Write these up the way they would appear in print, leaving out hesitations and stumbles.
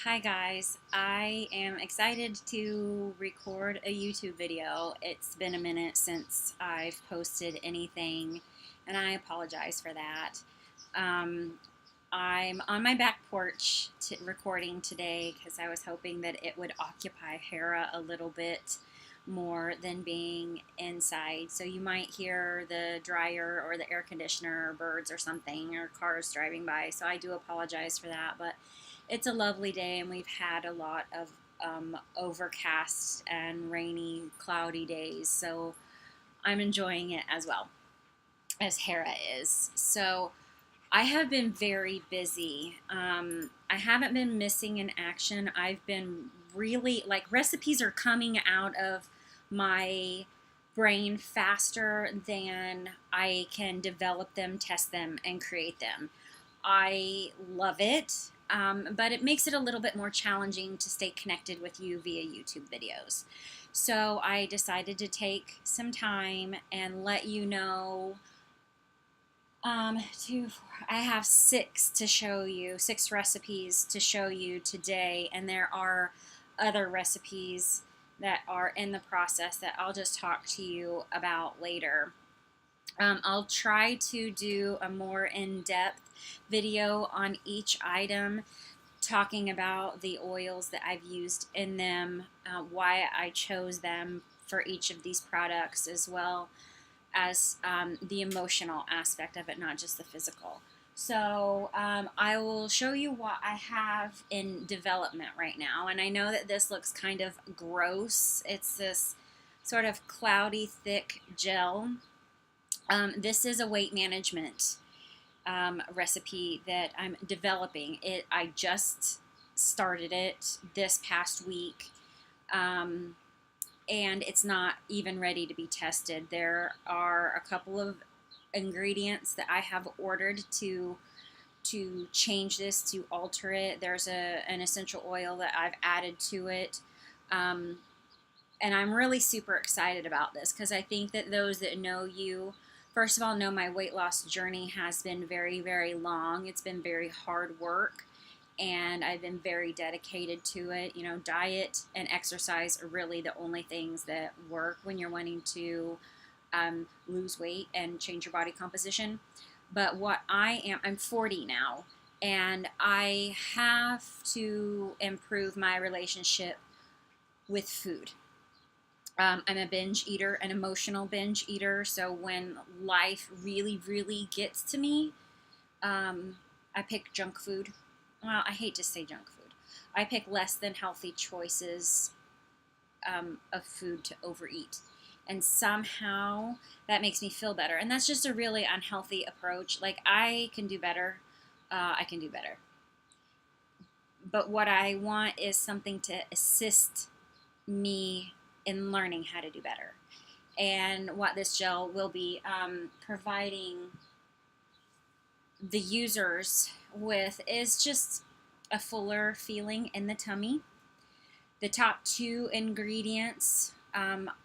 Hi guys, I am excited to record a YouTube video. It's been a minute since I've posted anything and I apologize for that. Um, I'm on my back porch recording today because I was hoping that it would occupy Hera a little bit more than being inside. So you might hear the dryer or the air conditioner or birds or something or cars driving by. So I do apologize for that, but it's a lovely day and we've had a lot of overcast and rainy, cloudy days. So I'm enjoying it as well as Hera is. So I have been very busy. I haven't been missing in action. I've been really, like, recipes are coming out of my brain faster than I can develop them, test them, and create them. I love it, but it makes it a little bit more challenging to stay connected with you via YouTube videos. So I decided to take some time and let you know two, four, I have six recipes to show you today, and there are other recipes that are in the process that I'll just talk to you about later. I'll try to do a more in-depth video on each item, talking about the oils that I've used in them, why I chose them for each of these products, as well as the emotional aspect of it, not just the physical. So I will show you what I have in development right now. And I know that this looks kind of gross. It's this sort of cloudy, thick gel. This is a weight management recipe that I'm developing. I just started it this past week. And it's not even ready to be tested. There are a couple of ingredients that I have ordered to change this, to alter it. There's an essential oil that I've added to it. And I'm really super excited about this because I think that those that know you, first of all, know my weight loss journey has been very, very long. It's been very hard work, and I've been very dedicated to it. You know, diet and exercise are really the only things that work when you're wanting to lose weight and change your body composition. But I'm 40 now, and I have to improve my relationship with food. I'm a binge eater, an emotional binge eater. So when life really, really gets to me, I pick junk food. Well, I hate to say junk food. I pick less than healthy choices of food to overeat. And somehow that makes me feel better. And that's just a really unhealthy approach. Like, I can do better. I can do better. But what I want is something to assist me in learning how to do better. And what this gel will be providing the users with is just a fuller feeling in the tummy. The top two ingredients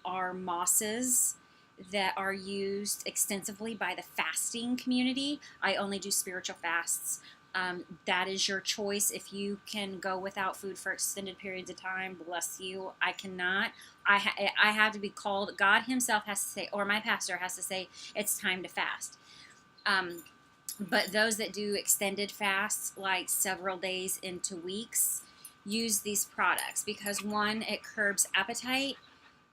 are mosses that are used extensively by the fasting community. I only do spiritual fasts. That is your choice. If you can go without food for extended periods of time, bless you. I cannot. I have to be called. God himself has to say, or my pastor has to say, it's time to fast. But those that do extended fasts, like several days into weeks, use these products because, one, it curbs appetite,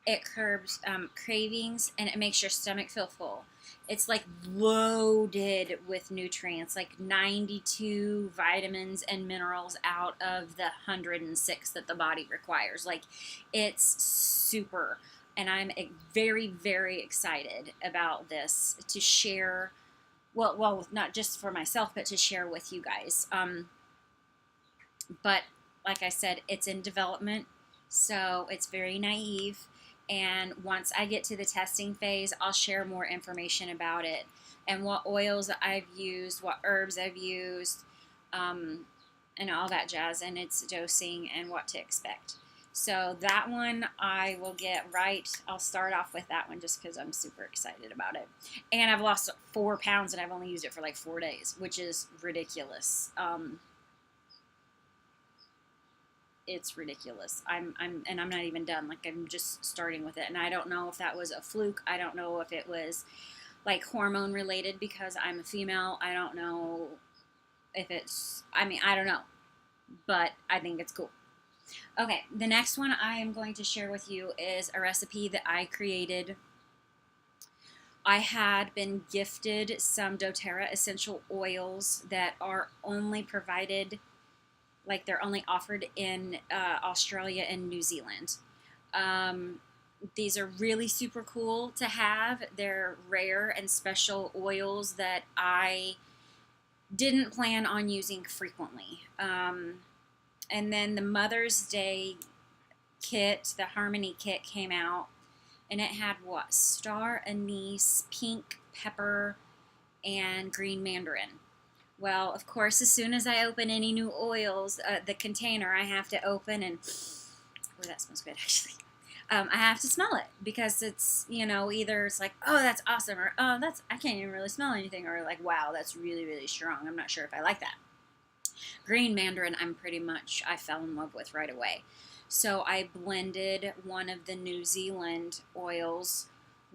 it curbs cravings, and it makes your stomach feel full. It's like loaded with nutrients, like 92 vitamins and minerals out of the 106 that the body requires. Like, it's super. And I'm very, very excited about this to share. Well, not just for myself, but to share with you guys. But like I said, it's in development, so it's very naive. And once I get to the testing phase, I'll share more information about it and what oils I've used, what herbs I've used, and all that jazz, and its dosing and what to expect. So that one I will get right. I'll start off with that one just because I'm super excited about it. And I've lost 4 pounds and I've only used it for like 4 days, which is ridiculous. it's ridiculous. And I'm not even done. Like, I'm just starting with it, and I don't know if that was a fluke. I don't know if it was like hormone related because I'm a female. I don't know if it's, I mean, I don't know, but I think it's cool. Okay, the next one I am going to share with you is a recipe that I created. I had been gifted some doTERRA essential oils that are only provided, like they're only offered in Australia and New Zealand. Um, these are really super cool to have. They're rare and special oils that I didn't plan on using frequently. And then the Mother's Day kit, the Harmony kit, came out, and it had what? Star anise, pink pepper, and green mandarin. Well, of course, as soon as I open any new oils, the container I have to open and, oh, that smells good actually. I have to smell it because it's, either it's like, oh, that's awesome, or oh, I can't even really smell anything, or like, wow, that's really, really strong. I'm not sure if I like that. Green mandarin, I fell in love with right away. So I blended one of the New Zealand oils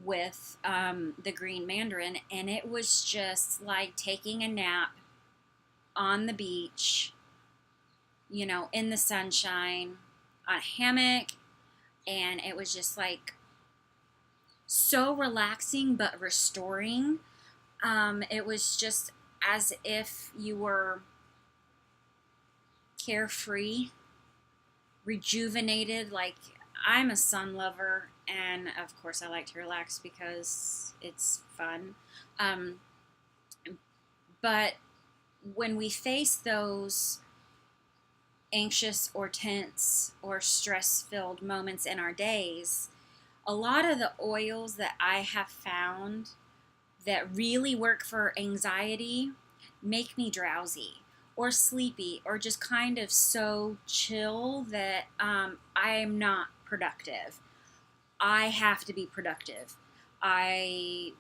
with the green mandarin, and it was just like taking a nap on the beach, in the sunshine, on a hammock, and it was just like so relaxing but restoring. It was just as if you were carefree, rejuvenated. Like, I'm a sun lover, and of course I like to relax because it's fun. But when we face those anxious or tense or stress-filled moments in our days, a lot of the oils that I have found that really work for anxiety make me drowsy or sleepy or just kind of so chill that I am not productive. I have to be productive. I,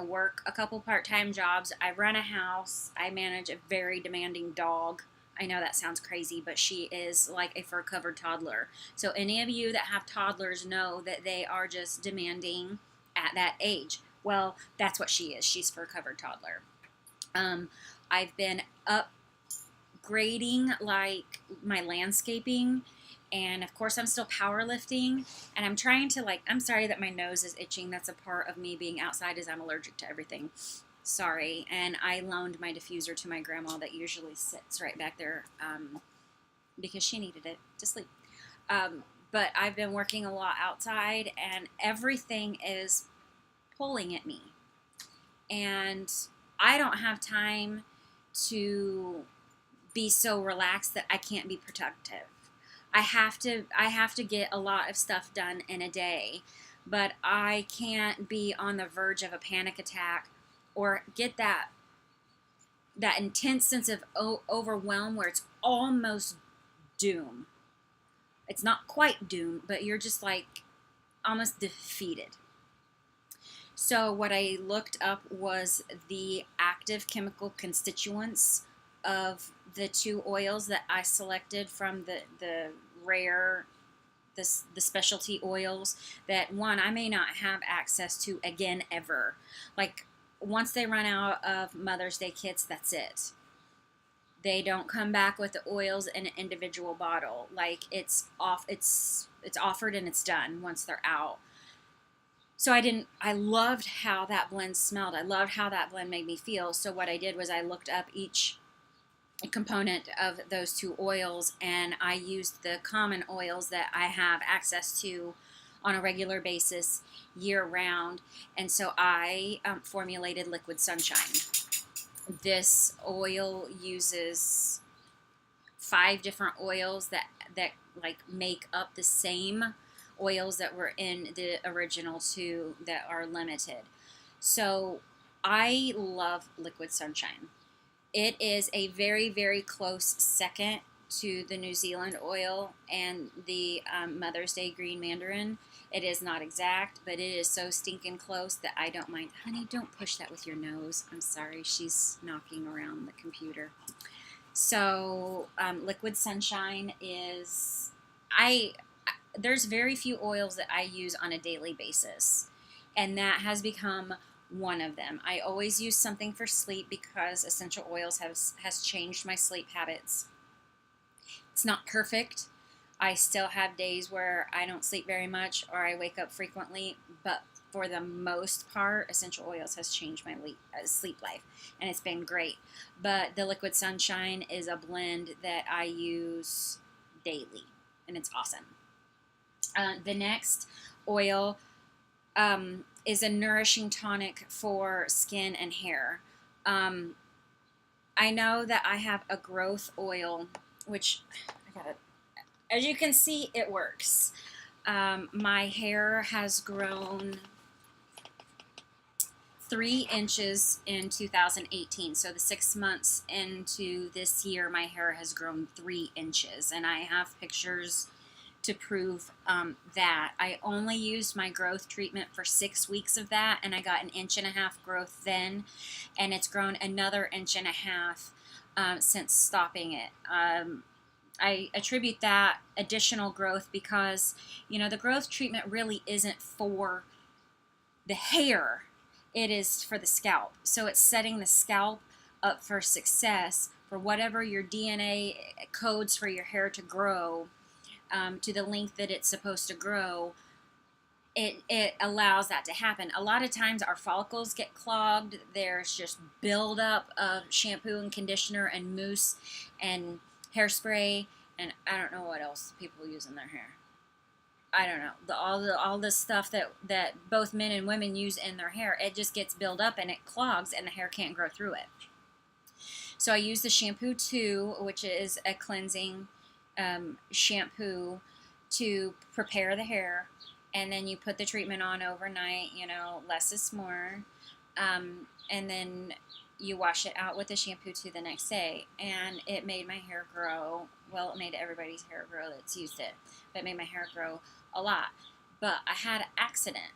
work a couple part-time jobs. I run a house. I manage a very demanding dog. I know that sounds crazy, but she is like a fur-covered toddler. So any of you that have toddlers know that they are just demanding at that age. Well, that's what she is. She's fur-covered toddler. I've been upgrading like my landscaping, and of course I'm still powerlifting, and I'm trying to I'm sorry that my nose is itching. That's a part of me being outside, is I'm allergic to everything. Sorry. And I loaned my diffuser to my grandma that usually sits right back there because she needed it to sleep. But I've been working a lot outside, and everything is pulling at me, and I don't have time to be so relaxed that I can't be productive. I have to get a lot of stuff done in a day, but I can't be on the verge of a panic attack or get that intense sense of overwhelm where it's almost doom. It's not quite doom, but you're just like almost defeated. So what I looked up was the active chemical constituents of the two oils that I selected from the rare, the specialty oils that, one, I may not have access to again ever. Like, once they run out of Mother's Day kits, that's it. They don't come back with the oils in an individual bottle. Like, it's offered and it's done once they're out. So I loved how that blend smelled. I loved how that blend made me feel. So what I did was I looked up each component of those two oils, and I used the common oils that I have access to on a regular basis year round. And so I formulated Liquid Sunshine. This oil uses 5 different oils that like make up the same oils that were in the original 2 that are limited. So I love Liquid Sunshine. It is a very, very close second to the New Zealand oil and the Mother's Day green mandarin. It is not exact, but it is so stinking close that I don't mind. Honey, don't push that with your nose. I'm sorry, she's knocking around the computer. So Liquid Sunshine is I there's very few oils that I use on a daily basis, and that has become one of them. I always use something for sleep because essential oils has changed my sleep habits. It's not perfect. I still have days where I don't sleep very much or I wake up frequently, but for the most part, essential oils has changed my sleep life, and it's been great. But the Liquid Sunshine is a blend that I use daily, and it's awesome. The next oil is a nourishing tonic for skin and hair. Um, I know that I have a growth oil, which I gotta, as you can see, it works. My hair has grown 3 inches in 2018. So the 6 months into this year, my hair has grown 3 inches, and I have pictures to prove that. I only used my growth treatment for 6 weeks of that, and I got 1.5 inch growth then, and it's grown another 1.5 inches since stopping it. I attribute that additional growth because, the growth treatment really isn't for the hair, it is for the scalp. So it's setting the scalp up for success for whatever your DNA codes for your hair to grow to the length that it's supposed to grow. It allows that to happen. A lot of times our follicles get clogged. There's just buildup of shampoo and conditioner and mousse and hairspray, and I don't know what else people use in their hair. I don't know, all the stuff that both men and women use in their hair. It just gets built up and it clogs, and the hair can't grow through it. So I use the shampoo too, which is a cleansing shampoo to prepare the hair, and then you put the treatment on overnight. Less is more, and then you wash it out with the shampoo too the next day, and it made my hair grow. Well, it made everybody's hair grow that's used it, but it made my hair grow a lot. But I had an accident.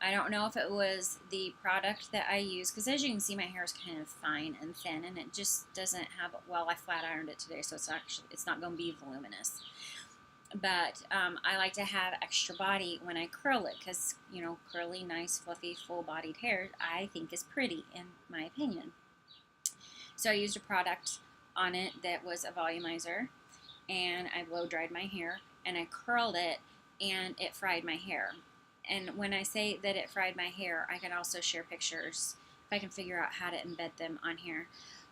I don't know if it was the product that I use, because as you can see, my hair is kind of fine and thin, and it just doesn't have, well, I flat ironed it today, so it's not going to be voluminous. But I like to have extra body when I curl it, because, curly, nice, fluffy, full-bodied hair, I think is pretty, in my opinion. So I used a product on it that was a volumizer, and I blow-dried my hair, and I curled it, and it fried my hair. And when I say that it fried my hair, I can also share pictures if I can figure out how to embed them on here.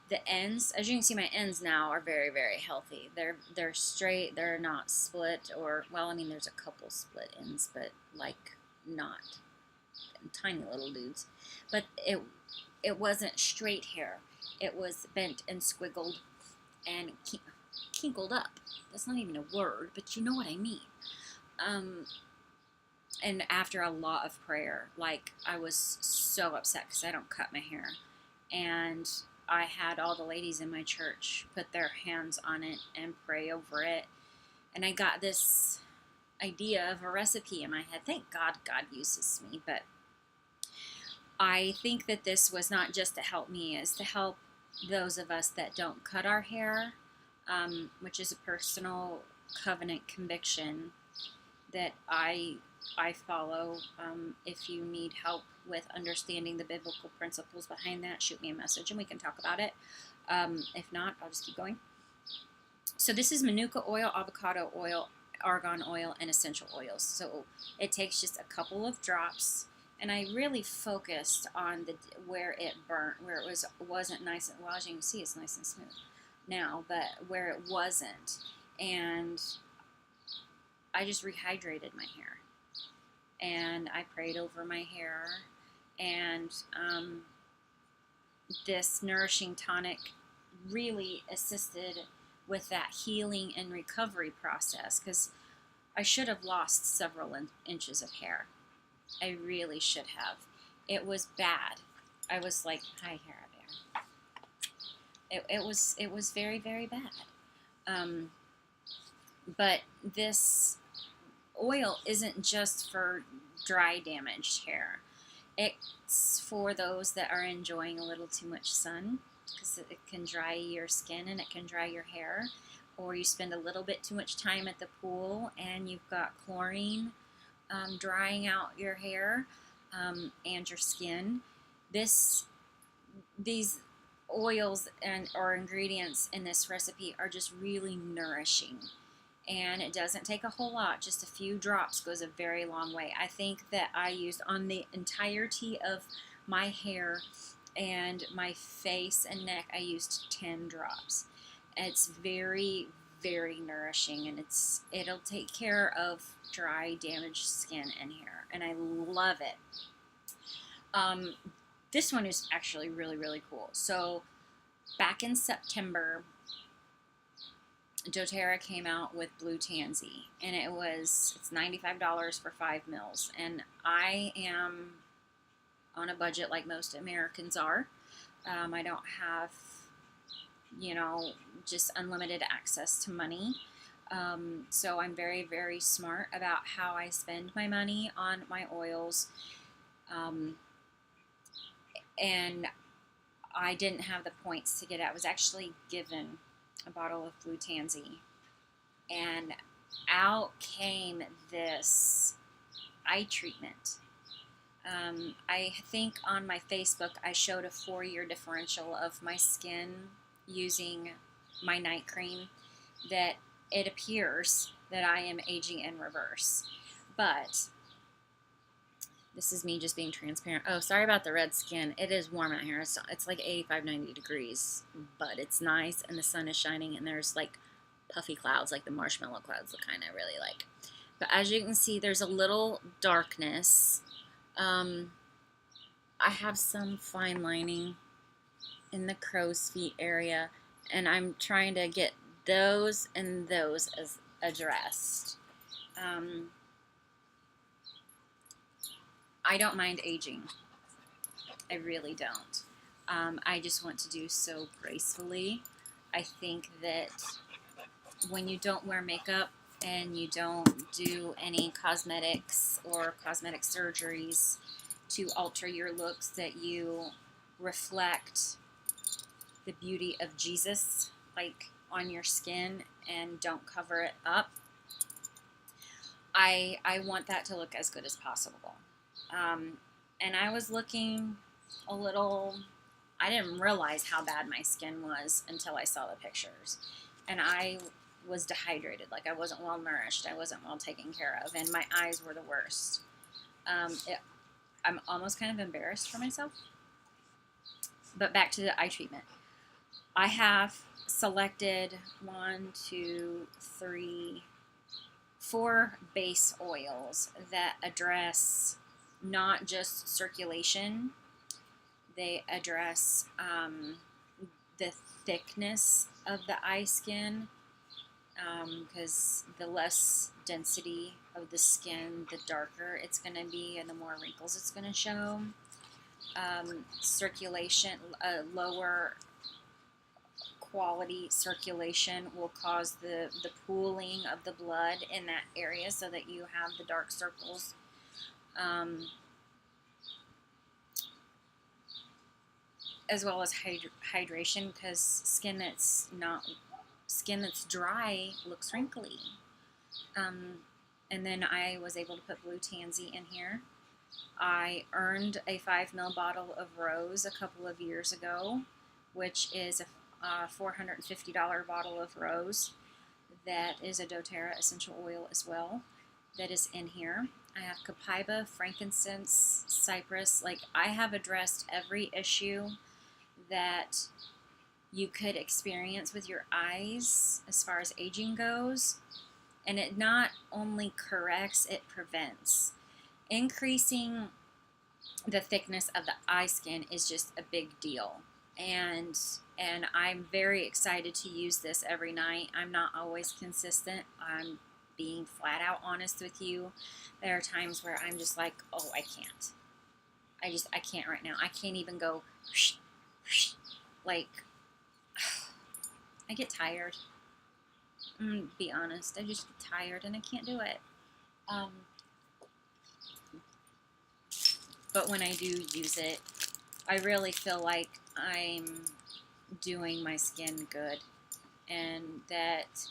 The ends, as you can see, my ends now are very, very healthy. They're straight. They're not split, or, well, I mean, there's a couple split ends, but like not tiny little dudes. But it wasn't straight hair. It was bent and squiggled and kinkled up. That's not even a word, but you know what I mean. And after a lot of prayer, like, I was so upset because I don't cut my hair, and I had all the ladies in my church put their hands on it and pray over it, and I got this idea of a recipe in my head. Thank God God uses me, but I think that this was not just to help me, it's to help those of us that don't cut our hair, which is a personal covenant conviction that I follow. If you need help with understanding the biblical principles behind that, shoot me a message and we can talk about it. If not, I'll just keep going. So this is manuka oil, avocado oil, argan oil, and essential oils. So it takes just a couple of drops, and I really focused on where it burnt, where it wasn't nice and, well, as you can see, it's nice and smooth now, but where it wasn't, and I just rehydrated my hair, and I prayed over my hair, and this nourishing tonic really assisted with that healing and recovery process, because I should have lost several inches of hair. I really should have. It was bad. I was like, hi, hair bear. It was very, very bad. But this oil isn't just for dry, damaged hair. It's for those that are enjoying a little too much sun, because it can dry your skin and it can dry your hair. or you spend a little bit too much time at the pool and you've got chlorine drying out your hair and your skin, these oils and or ingredients in this recipe are just really nourishing. And it doesn't take a whole lot. Just a few drops goes a very long way. I think that I used on the entirety of my hair and my face and neck, I used 10 drops. It's very, very nourishing, and it'll take care of dry, damaged skin and hair, and I love it. This one is actually really, really cool. So back in September, doTERRA came out with Blue Tansy, and it's $95 for 5 mils, and I am on a budget like most Americans are. I don't have, just unlimited access to money, so I'm very, very smart about how I spend my money on my oils, and I didn't have the points to get it. I was actually given a bottle of Blue Tansy, and out came this eye treatment. I think on my Facebook I showed a 4-year differential of my skin using my night cream, that it appears that I am aging in reverse. But this is me just being transparent. Oh, sorry about the red skin. It is warm out here. It's like 85, 90 degrees, but it's nice, and the sun is shining, and there's like puffy clouds, like the marshmallow clouds, the kind I really like. But as you can see, there's a little darkness. I have some fine lining in the crow's feet area, and I'm trying to get those and those as addressed. I don't mind aging. I really don't. I just want to do so gracefully. I think that when you don't wear makeup and you don't do any cosmetics or cosmetic surgeries to alter your looks, that you reflect the beauty of Jesus, like on your skin, and don't cover it up. I want that to look as good as possible. And I was looking a little, I didn't realize how bad my skin was until I saw the pictures. And I was dehydrated, like I wasn't well nourished, I wasn't well taken care of, and my eyes were the worst. I'm almost kind of embarrassed for myself. But back to the eye treatment. I have selected 4 base oils that address not just circulation, they address the thickness of the eye skin, because the less density of the skin, the darker it's going to be and the more wrinkles it's going to show. Circulation, lower quality circulation will cause the pooling of the blood in that area, so that you have the dark circles. As well as hydration, because skin that's dry looks wrinkly. And then I was able to put Blue Tansy in here. I earned a 5 ml bottle of Rose a couple of years ago, which is a $450 bottle of Rose. That is a doTERRA essential oil as well. That is in here. I have copaiba, frankincense, cypress. Like, I have addressed every issue that you could experience with your eyes as far as aging goes. And it not only corrects, it prevents. Increasing the thickness of the eye skin is just a big deal. And I'm very excited to use this every night. I'm not always consistent. I'm being flat out honest with you. There are times where I'm just like, oh, I can't. I can't right now. I can't even go, like, I get tired. I'm gonna be honest. I just get tired and I can't do it. But when I do use it, I really feel like I'm doing my skin good. and that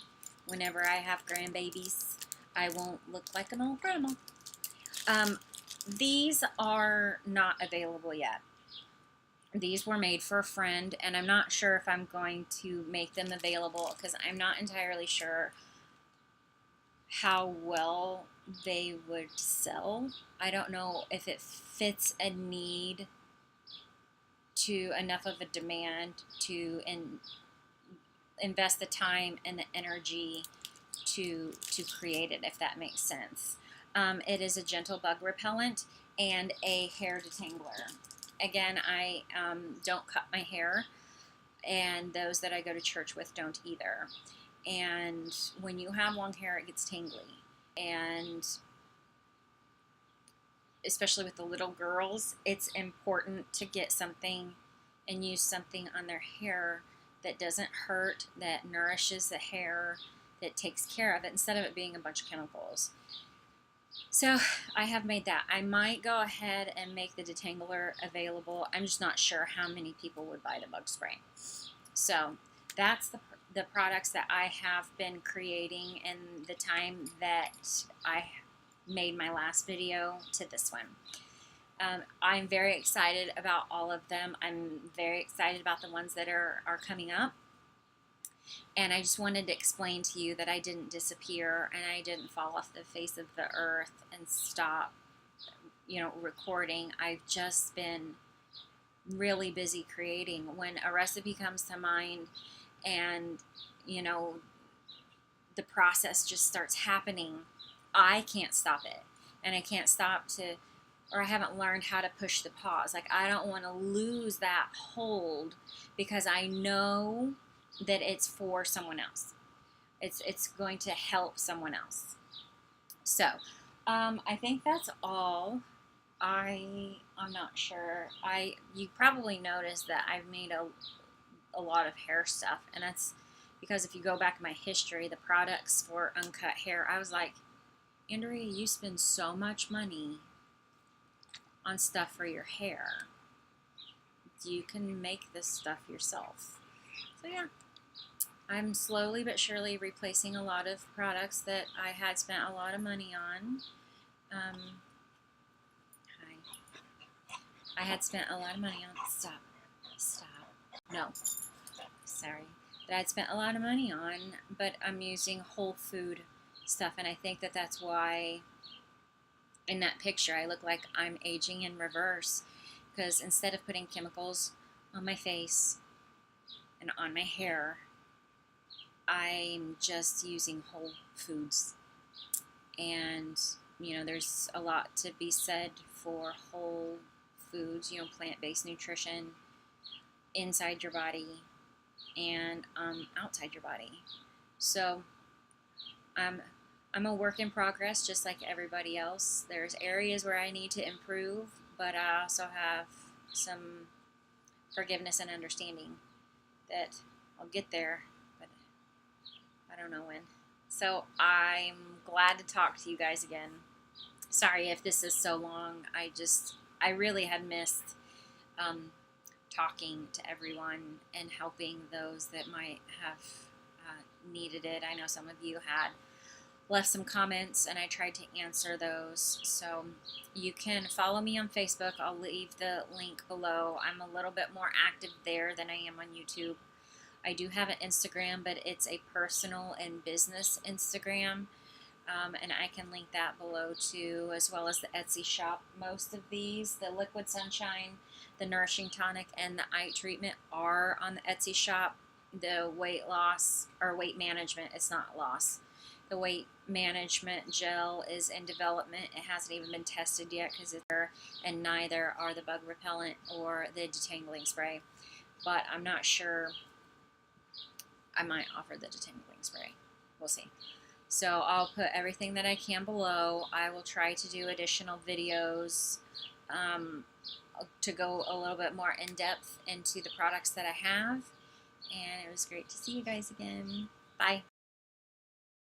whenever I have grandbabies, I won't look like an old grandma. These are not available yet. These were made for a friend, and I'm not sure if I'm going to make them available because I'm not entirely sure how well they would sell. I don't know if it fits a need to enough of a demand to invest the time and the energy to create it, if that makes sense. It is a gentle bug repellent and a hair detangler. Again, I don't cut my hair, and those that I go to church with don't either. And when you have long hair, it gets tingly. And especially with the little girls, it's important to get something and use something on their hair that doesn't hurt, that nourishes the hair, that takes care of it, instead of it being a bunch of chemicals. So I have made that. I might go ahead and make the detangler available. I'm just not sure how many people would buy the bug spray. So that's the products that I have been creating in the time that I made my last video to this one. I'm very excited about all of them. I'm very excited about the ones that are coming up. And I just wanted to explain to you that I didn't disappear and I didn't fall off the face of the earth and stop, recording. I've just been really busy creating. When a recipe comes to mind and, the process just starts happening, I can't stop it. And I can't stop or I haven't learned how to push the pause. Like, I don't want to lose that hold because I know that it's for someone else. It's going to help someone else. So, I think that's all. I'm not sure. You probably noticed that I've made a lot of hair stuff, and that's because if you go back in my history, the products for uncut hair, I was like, Andrea, you spend so much money on stuff for your hair. You can make this stuff yourself. So yeah, I'm slowly but surely replacing a lot of products that I had spent a lot of money on. I had spent a lot of money on, stop, no, sorry, that I'd spent a lot of money on, but I'm using whole food stuff, and I think that that's why in that picture I look like I'm aging in reverse, because instead of putting chemicals on my face and on my hair, I'm just using whole foods. And there's a lot to be said for whole foods, plant-based nutrition inside your body and outside your body. So I'm a work in progress, just like everybody else. There's areas where I need to improve, but I also have some forgiveness and understanding that I'll get there, but I don't know when. So I'm glad to talk to you guys again. Sorry if this is so long. I really had missed talking to everyone and helping those that might have needed it. I know some of you had left some comments, and I tried to answer those. So you can follow me on Facebook. I'll leave the link below. I'm a little bit more active there than I am on YouTube. I do have an Instagram, but it's a personal and business Instagram, and I can link that below too, as well as the Etsy shop. Most of these, the Liquid Sunshine, the Nourishing Tonic, and the eye treatment are on the Etsy shop. The weight loss, or weight management, it's not loss. The weight management gel is in development. It hasn't even been tested yet because it's there, and neither are the bug repellent or the detangling spray. But I'm not sure. I might offer the detangling spray. We'll see. So I'll put everything that I can below. I will try to do additional videos to go a little bit more in depth into the products that I have. And it was great to see you guys again. Bye.